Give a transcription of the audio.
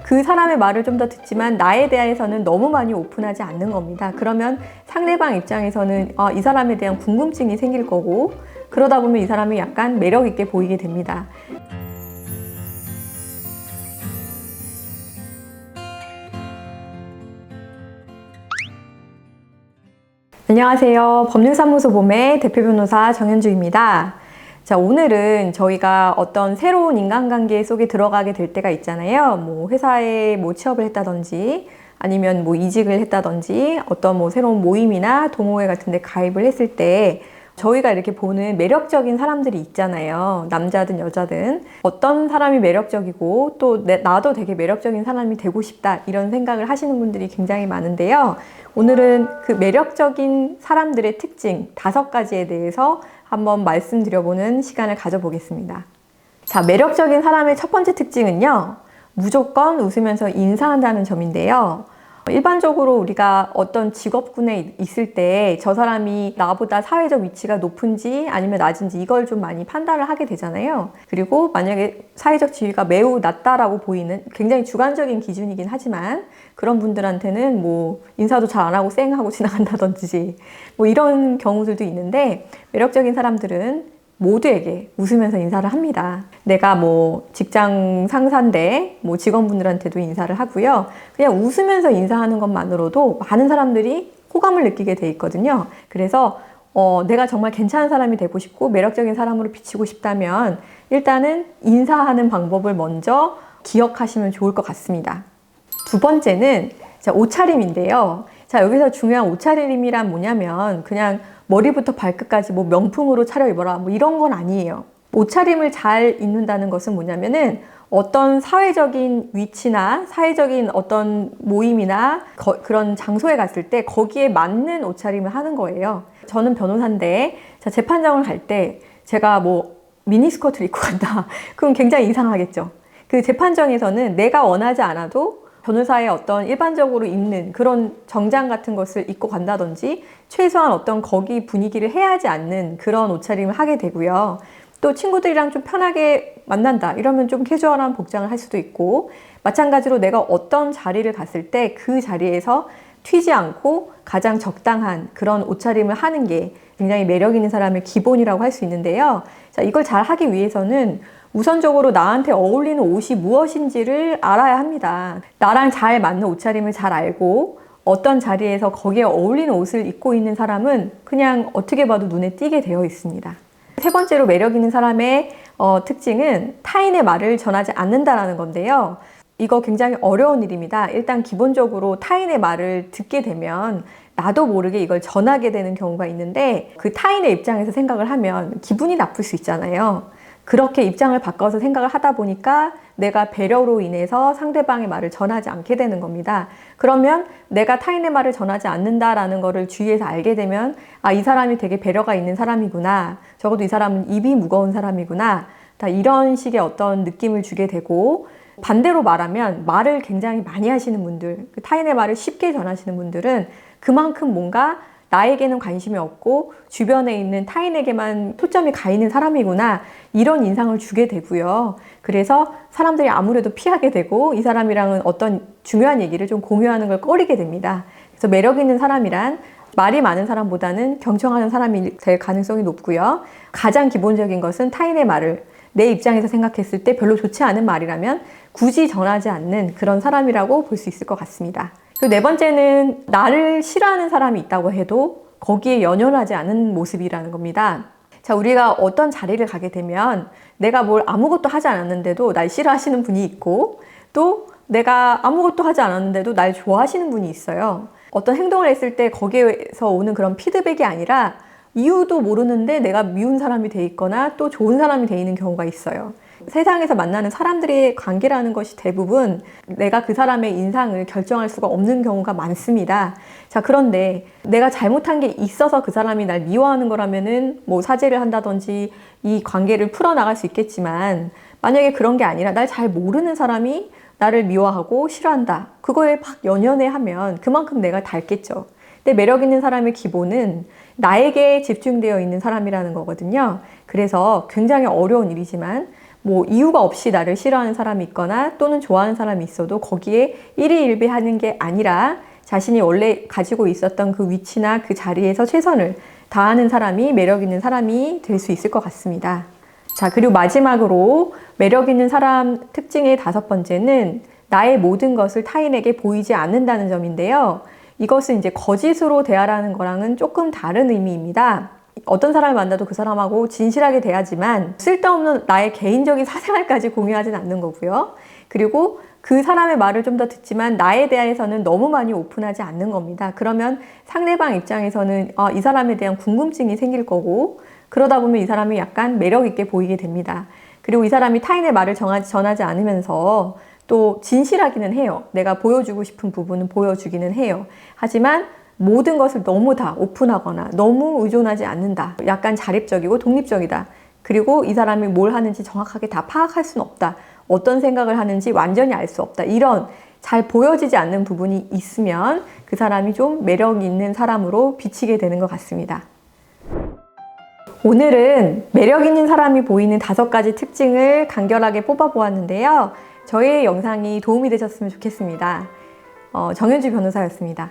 그 사람의 말을 좀 더 듣지만 나에 대해서는 너무 많이 오픈하지 않는 겁니다. 그러면 상대방 입장에서는 이 사람에 대한 궁금증이 생길 거고, 그러다 보면 이 사람이 약간 매력 있게 보이게 됩니다. 안녕하세요. 법률사무소 봄의 대표 변호사 정현주입니다. 자, 오늘은 저희가 어떤 새로운 인간관계 속에 들어가게 될 때가 있잖아요. 뭐 회사에 취업을 했다든지 아니면 이직을 했다든지 어떤 새로운 모임이나 동호회 같은 데 가입을 했을 때 저희가 이렇게 보는 매력적인 사람들이 있잖아요. 남자든 여자든 어떤 사람이 매력적이고 또 나도 되게 매력적인 사람이 되고 싶다 이런 생각을 하시는 분들이 굉장히 많은데요. 오늘은 그 매력적인 사람들의 특징 5가지에 대해서 한번 말씀드려보는 시간을 가져보겠습니다. 자, 매력적인 사람의 첫 번째 특징은요, 무조건 웃으면서 인사한다는 점인데요. 일반적으로 우리가 어떤 직업군에 있을 때 저 사람이 나보다 사회적 위치가 높은지 아니면 낮은지 이걸 좀 많이 판단을 하게 되잖아요. 그리고 만약에 사회적 지위가 매우 낮다라고 보이는 굉장히 주관적인 기준이긴 하지만 그런 분들한테는 인사도 잘 안 하고 쌩하고 지나간다든지 이런 경우들도 있는데, 매력적인 사람들은 모두에게 웃으면서 인사를 합니다. 내가 직장 상사인데 직원분들한테도 인사를 하고요. 그냥 웃으면서 인사하는 것만으로도 많은 사람들이 호감을 느끼게 돼 있거든요. 그래서 내가 정말 괜찮은 사람이 되고 싶고 매력적인 사람으로 비치고 싶다면 일단은 인사하는 방법을 먼저 기억하시면 좋을 것 같습니다. 두 번째는 옷차림인데요. 자, 여기서 중요한 옷차림이란 뭐냐면 그냥 머리부터 발끝까지 명품으로 차려입어라 이런 건 아니에요. 옷차림을 잘 입는다는 것은 뭐냐면은 어떤 사회적인 위치나 사회적인 어떤 모임이나 그런 장소에 갔을 때 거기에 맞는 옷차림을 하는 거예요. 저는 변호사인데 재판장을 갈 때 제가 미니스커트를 입고 간다. 그럼 굉장히 이상하겠죠. 그 재판정에서는 내가 원하지 않아도 변호사의 어떤 일반적으로 입는 그런 정장 같은 것을 입고 간다든지 최소한 어떤 거기 분위기를 해하지 않는 그런 옷차림을 하게 되고요. 또 친구들이랑 좀 편하게 만난다 이러면 좀 캐주얼한 복장을 할 수도 있고, 마찬가지로 내가 어떤 자리를 갔을 때 그 자리에서 튀지 않고 가장 적당한 그런 옷차림을 하는 게 굉장히 매력 있는 사람의 기본이라고 할 수 있는데요. 자, 이걸 잘 하기 위해서는 우선적으로 나한테 어울리는 옷이 무엇인지를 알아야 합니다. 나랑 잘 맞는 옷차림을 잘 알고 어떤 자리에서 거기에 어울리는 옷을 입고 있는 사람은 그냥 어떻게 봐도 눈에 띄게 되어 있습니다. 세 번째로 매력 있는 사람의 특징은 타인의 말을 전하지 않는다라는 건데요. 이거 굉장히 어려운 일입니다. 일단 기본적으로 타인의 말을 듣게 되면 나도 모르게 이걸 전하게 되는 경우가 있는데, 그 타인의 입장에서 생각을 하면 기분이 나쁠 수 있잖아요. 그렇게 입장을 바꿔서 생각을 하다 보니까 내가 배려로 인해서 상대방의 말을 전하지 않게 되는 겁니다. 그러면 내가 타인의 말을 전하지 않는다라는 거를 주위에서 알게 되면 이 사람이 되게 배려가 있는 사람이구나. 적어도 이 사람은 입이 무거운 사람이구나. 다 이런 식의 어떤 느낌을 주게 되고, 반대로 말하면 말을 굉장히 많이 하시는 분들, 타인의 말을 쉽게 전하시는 분들은 그만큼 뭔가 나에게는 관심이 없고 주변에 있는 타인에게만 초점이 가 있는 사람이구나 이런 인상을 주게 되고요. 그래서 사람들이 아무래도 피하게 되고 이 사람이랑은 어떤 중요한 얘기를 좀 공유하는 걸 꺼리게 됩니다. 그래서 매력 있는 사람이란 말이 많은 사람보다는 경청하는 사람이 될 가능성이 높고요. 가장 기본적인 것은 타인의 말을 내 입장에서 생각했을 때 별로 좋지 않은 말이라면 굳이 전하지 않는 그런 사람이라고 볼 수 있을 것 같습니다. 그리고 네 번째는 나를 싫어하는 사람이 있다고 해도 거기에 연연하지 않은 모습이라는 겁니다. 자, 우리가 어떤 자리를 가게 되면 내가 뭘 아무것도 하지 않았는데도 날 싫어하시는 분이 있고, 또 내가 아무것도 하지 않았는데도 날 좋아하시는 분이 있어요. 어떤 행동을 했을 때 거기에서 오는 그런 피드백이 아니라 이유도 모르는데 내가 미운 사람이 돼 있거나 또 좋은 사람이 돼 있는 경우가 있어요. 세상에서 만나는 사람들의 관계라는 것이 대부분 내가 그 사람의 인상을 결정할 수가 없는 경우가 많습니다. 자, 그런데 내가 잘못한 게 있어서 그 사람이 날 미워하는 거라면은 사죄를 한다든지 이 관계를 풀어나갈 수 있겠지만, 만약에 그런 게 아니라 날 잘 모르는 사람이 나를 미워하고 싫어한다. 그거에 막 연연해 하면 그만큼 내가 닳겠죠. 근데 매력 있는 사람의 기본은 나에게 집중되어 있는 사람이라는 거거든요. 그래서 굉장히 어려운 일이지만 뭐 이유가 없이 나를 싫어하는 사람이 있거나 또는 좋아하는 사람이 있어도 거기에 일희일비하는 게 아니라 자신이 원래 가지고 있었던 그 위치나 그 자리에서 최선을 다하는 사람이 매력 있는 사람이 될 수 있을 것 같습니다. 자, 그리고 마지막으로 매력 있는 사람 특징의 5번째는 나의 모든 것을 타인에게 보이지 않는다는 점인데요. 이것은 이제 거짓으로 대하라는 거랑은 조금 다른 의미입니다. 어떤 사람을 만나도 그 사람하고 진실하게 대하지만 쓸데없는 나의 개인적인 사생활까지 공유하진 않는 거고요. 그리고 그 사람의 말을 좀 더 듣지만 나에 대해서는 너무 많이 오픈하지 않는 겁니다. 그러면 상대방 입장에서는 이 사람에 대한 궁금증이 생길 거고, 그러다 보면 이 사람이 약간 매력 있게 보이게 됩니다. 그리고 이 사람이 타인의 말을 전하지 않으면서 또 진실하기는 해요. 내가 보여주고 싶은 부분은 보여주기는 해요. 하지만 모든 것을 너무 다 오픈하거나 너무 의존하지 않는다. 약간 자립적이고 독립적이다. 그리고 이 사람이 뭘 하는지 정확하게 다 파악할 수는 없다. 어떤 생각을 하는지 완전히 알 수 없다. 이런 잘 보여지지 않는 부분이 있으면 그 사람이 좀 매력 있는 사람으로 비치게 되는 것 같습니다. 오늘은 매력 있는 사람이 보이는 5가지 특징을 간결하게 뽑아보았는데요. 저의 영상이 도움이 되셨으면 좋겠습니다. 정현주 변호사였습니다.